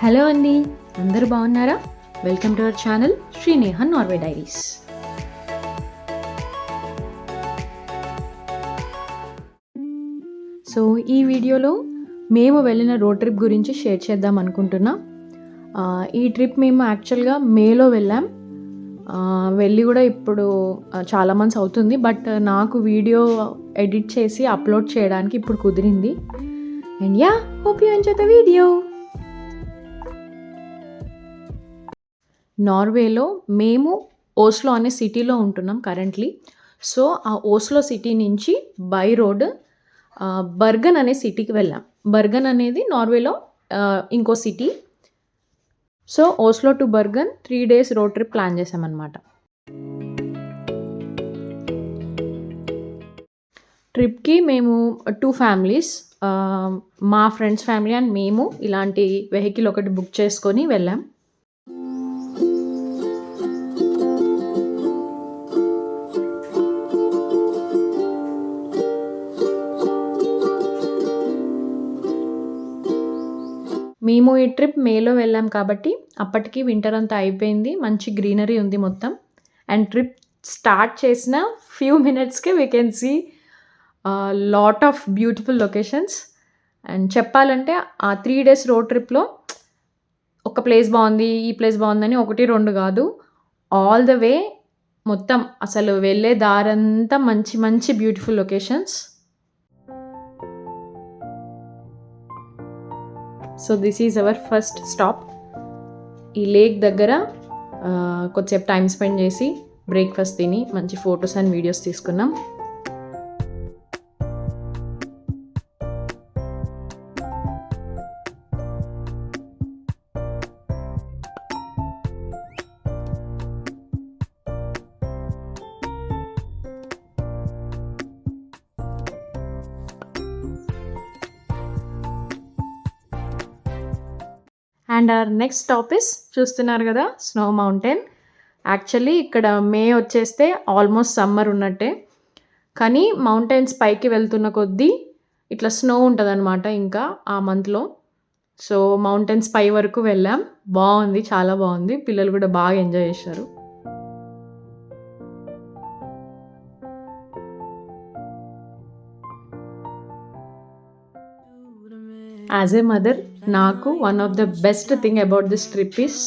Hello అండి, అందరూ బాగున్నారా? Welcome to our channel Srineha Norway diaries. So ఈ వీడియోలో మేము వెళ్ళిన రోడ్ ట్రిప్ గురించి షేర్ చేద్దాం అనుకుంటున్నా. ఈ ట్రిప్ మేము యాక్చువల్గా మేలో వెళ్ళాం. వెళ్ళి కూడా ఇప్పుడు చాలా మంత్స్ అవుతుంది, బట్ నాకు వీడియో ఎడిట్ చేసి అప్లోడ్ చేయడానికి ఇప్పుడు కుదిరింది. And yeah, hope you enjoy the video. నార్వేలో మేము ఓస్లో అనే సిటీలో ఉంటున్నాం కరెంట్లీ. సో ఆ ఓస్లో సిటీ నుంచి బై రోడ్ బర్గన్ అనే సిటీకి వెళ్ళాం. బర్గన్ అనేది నార్వేలో ఇంకో city. So Oslo to Bergen 3 days road trip plan చేసామన్నమాట. ట్రిప్కి మేము 2 families, మా ఫ్రెండ్స్ ఫ్యామిలీ అండ్ మేము ఇలాంటి వెహికల్ ఒకటి బుక్ చేసుకొని వెళ్ళాం. మేము ఈ ట్రిప్ మేలో వెళ్ళాం కాబట్టి అప్పటికి వింటర్ అంతా అయిపోయింది, మంచి గ్రీనరీ ఉంది మొత్తం. అండ్ ట్రిప్ స్టార్ట్ చేసిన ఫ్యూ మినిట్స్కే we can see lot of beautiful locations. And చెప్పాలంటే ఆ 3 days రోడ్ ట్రిప్లో ఒక ప్లేస్ బాగుంది, ఈ ప్లేస్ బాగుందని 1-2 కాదు, ఆల్ ద వే మొత్తం అసలు వెళ్ళే దారంతా మంచి మంచి beautiful locations. So this is our first stop. ఈ లేక్ దగ్గర కొద్దిసేపు టైం స్పెండ్ చేసి బ్రేక్ఫాస్ట్ తిని మంచి ఫొటోస్ అండ్ వీడియోస్ తీసుకున్నాం. And our next stop is, చూస్తున్నారు కదా, స్నో మౌంటైన్. యాక్చువల్లీ ఇక్కడ మే వచ్చేస్తే ఆల్మోస్ట్ సమ్మర్ ఉన్నట్టే, కానీ మౌంటైన్స్ పైకి వెళ్తున్న కొద్దీ ఇట్లా స్నో ఉంటుంది అనమాట ఇంకా ఆ మంత్లో. సో మౌంటైన్స్ పై వరకు వెళ్ళాం, బాగుంది, చాలా బాగుంది. పిల్లలు కూడా బాగా ఎంజాయ్ చేశారు. యాజ్ ఏ మదర్, నాకు one of the best thing about this trip is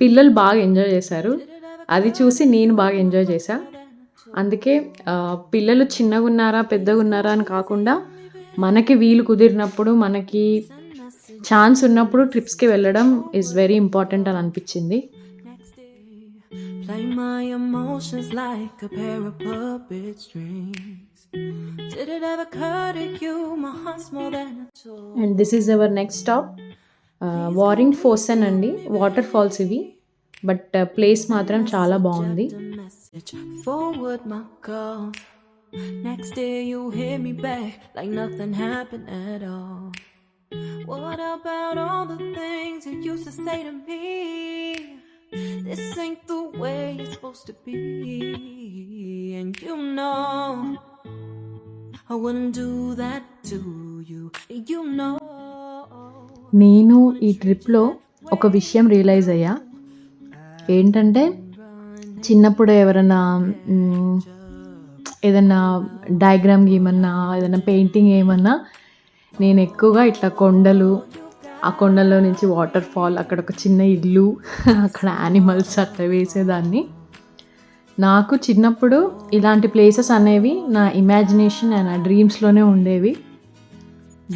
పిల్లలు బాగా ఎంజాయ్ చేశారు. అది చూసి నేను బాగా ఎంజాయ్ చేశా. అందుకే పిల్లలు చిన్నగా ఉన్నారా పెద్దగా ఉన్నారా అని కాకుండా మనకి వీలు కుదిరినప్పుడు, మనకి ఛాన్స్ ఉన్నప్పుడు ట్రిప్స్కి వెళ్ళడం ఈజ్ వెరీ ఇంపార్టెంట్ అని అనిపించింది. And this is our next stop, warning Fosun అండి. వాటర్ ఫాల్స్ ఇవి, బట్ ప్లేస్ మాత్రం చాలా బాగుంది. Next day you hit me back like nothing happened at all. What about all the things you used to say to me? This ain't the way it's supposed to be. And you know I wouldn't do that to you. You know. నేను ఈ ట్రిప్లో ఒక విషయం realise అయ్యా. ఏంటంటే, చిన్నప్పుడు ఎవరైనా ఏదన్నా డయాగ్రామ్ గీయమన్నా, ఏదైనా పెయింటింగ్ ఏమన్నా, నేను ఎక్కువగా ఇట్లా కొండలు, ఆ కొండల్లో నుంచి వాటర్ ఫాల్, అక్కడ ఒక చిన్న ఇల్లు, అక్కడ యానిమల్స్ అట్లా వేసేదాన్ని. నాకు చిన్నప్పుడు ఇలాంటి ప్లేసెస్ అనేవి నా ఇమాజినేషన్ అండ్ నా డ్రీమ్స్లోనే ఉండేవి.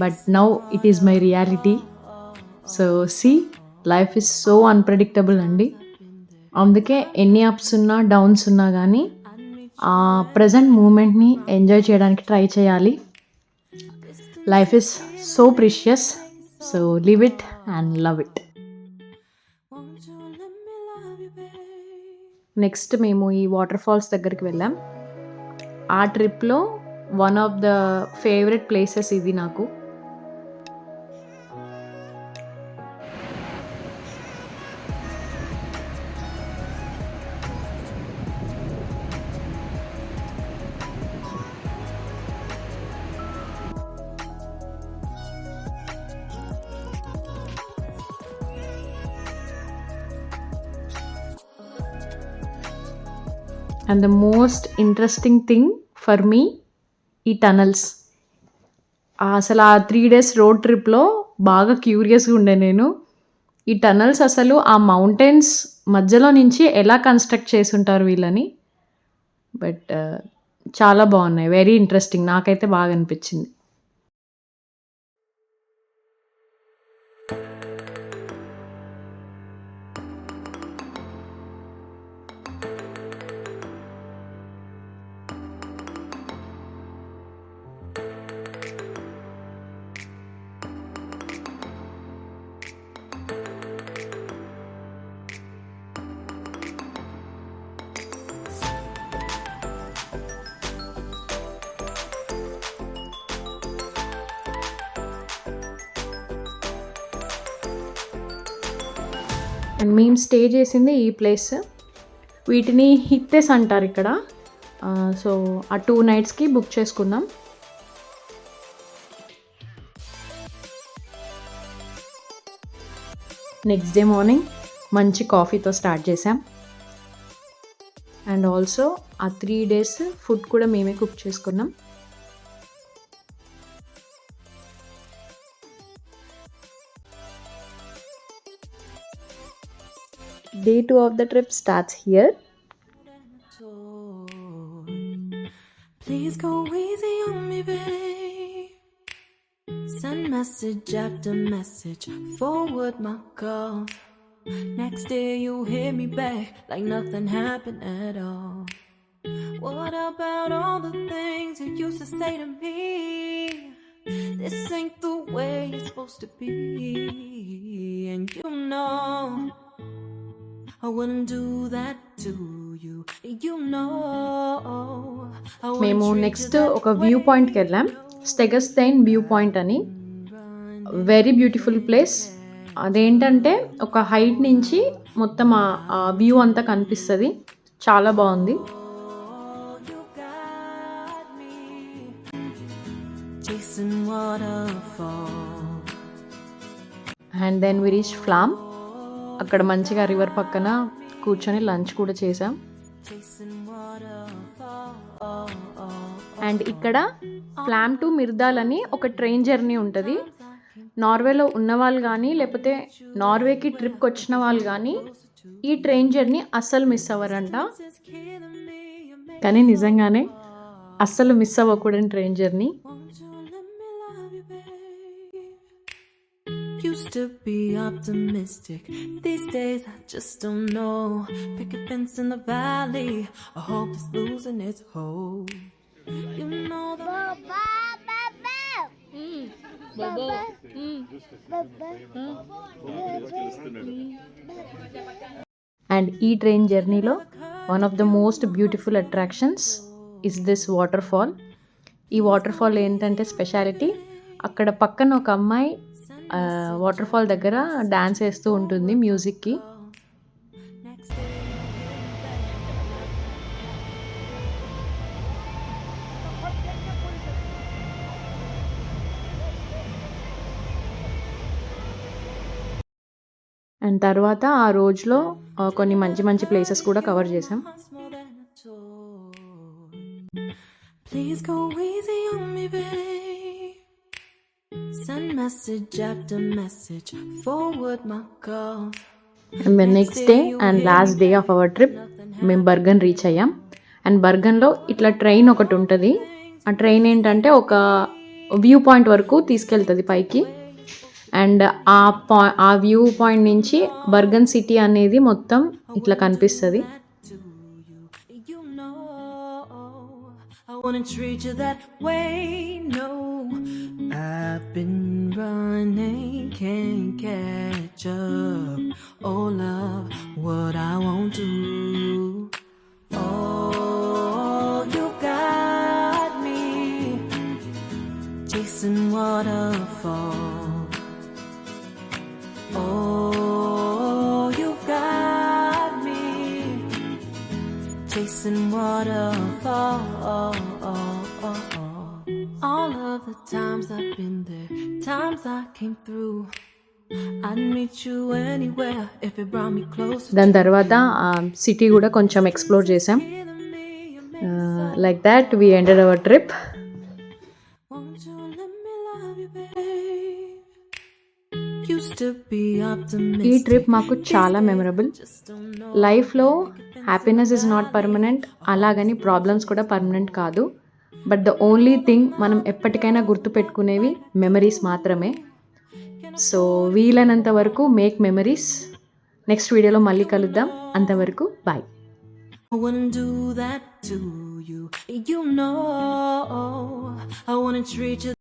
But now it is my reality. So see, life is so unpredictable అండి. అందుకే ఎన్ని అప్స్ ఉన్నా డౌన్స్ ఉన్నా కానీ ఆ ప్రజెంట్ మూమెంట్ని ఎంజాయ్ చేయడానికి ట్రై చేయాలి. Life is so precious, so live it and love it. Next మేము ఈ వాటర్ ఫాల్స్ దగ్గరికి వెళ్ళాం. ఆ ట్రిప్లో one of the favourite places ఇది నాకు. And the most interesting thing for me ఈ టనల్స్. అసలు ఆ 3 days రోడ్ ట్రిప్లో బాగా క్యూరియస్గా ఉండే నేను. ఈ టనల్స్ అసలు ఆ మౌంటైన్స్ మధ్యలో నుంచి ఎలా కన్స్ట్రక్ట్ చేసి ఉంటారు వీళ్ళని. బట్ చాలా బాగున్నాయి, వెరీ ఇంట్రెస్టింగ్, నాకైతే బాగా అనిపించింది. అండ్ మేము స్టే చేసింది ఈ ప్లేస్. వీటిని హిత్తెస్ అంటారు ఇక్కడ. సో ఆ 2 nights బుక్ చేసుకున్నాం. నెక్స్ట్ డే మార్నింగ్ మంచి కాఫీతో స్టార్ట్ చేసాం. అండ్ ఆల్సో ఆ 3 days ఫుడ్ కూడా మేమే కుక్ చేసుకున్నాం. Day 2 of the trip starts here. Please go easy on me, babe. Send message after message, forward my calls. Next day you hit me back like nothing happened at all. What about all the things you used to say to me? This ain't the way it's supposed to be, and you know I wouldn't do that to you. You know. మేము next ఒక view పాయింట్కి వెళ్ళాం, స్టెగర్స్టైన్ view point అని. Very beautiful place. అదేంటంటే ఒక height నుంచి మొత్తం ఆ వ్యూ అంతా కనిపిస్తుంది, చాలా బాగుంది. And then we reach Flam. అక్కడ మంచిగా రివర్ పక్కన కూర్చొని లంచ్ కూడా చేసాం. అండ్ ఇక్కడ ఫ్లామ్ టు మిర్దాల్ అని ఒక ట్రైన్ జర్నీ ఉంటుంది. నార్వేలో ఉన్నవాళ్ళు కానీ లేకపోతే నార్వేకి ట్రిప్కి వచ్చిన వాళ్ళు కానీ ఈ ట్రైన్ జర్నీ అస్సలు మిస్ అవ్వరంట. కానీ నిజంగానే అస్సలు మిస్ అవ్వకూడని train journey. Used to be optimistic, these days I just don't know. Pick a fence in the valley, I hope it's losing its hold. You know the And ఈ train జర్నీలో one of the most beautiful attractions is this water fall. ఈ water fall ఏంటంటే speciality, అక్కడ పక్కన ఒక అమ్మాయి water fall దగ్గర dance వేస్తూ ఉంటుంది మ్యూజిక్కి. అండ్ తర్వాత ఆ రోజులో కొన్ని మంచి మంచి ప్లేసెస్ కూడా కవర్ చేసాం. Please go easy on me, babe. Send message after message, forward my calls. And the next day and last day of our trip మేము బర్గన్ రీచ్ అయ్యాం. అండ్ బర్గన్లో ఇట్లా ట్రైన్ ఒకటి ఉంటుంది. ఆ ట్రైన్ ఏంటంటే ఒక వ్యూ పాయింట్ వరకు తీసుకెళ్తుంది పైకి. అండ్ ఆ వ్యూ పాయింట్ నుంచి బర్గన్ సిటీ అనేది మొత్తం ఇట్లా కనిపిస్తుంది. I wouldn't treat you that way, no. I've been running, can't catch up. Oh love, what I won't do. Oh, you got me chasing waterfalls. Oh, you got me chasing waterfalls. All of the times I've been there, times I came through, I'd meet you anywhere if it brought me closer. దాని తర్వాత city కూడా కొంచెం explore చేసాం. Like that we ended our trip. Won't you let me love you, babe? Used to be optimistic. ఈ trip మాకు చాలా memorable. లైఫ్లో happiness is not permanent, అలాగని ప్రాబ్లమ్స్ కూడా పర్మనెంట్ కాదు. బట్ ద ఓన్లీ థింగ్ మనం ఎప్పటికైనా గుర్తుపెట్టుకునేవి మెమరీస్ మాత్రమే. సో వీలైనంత వరకు మేక్ మెమరీస్. నెక్స్ట్ వీడియోలో మళ్ళీ కలుద్దాం. అంతవరకు bye. I wouldn't do that to you. You know I wouldn't treat you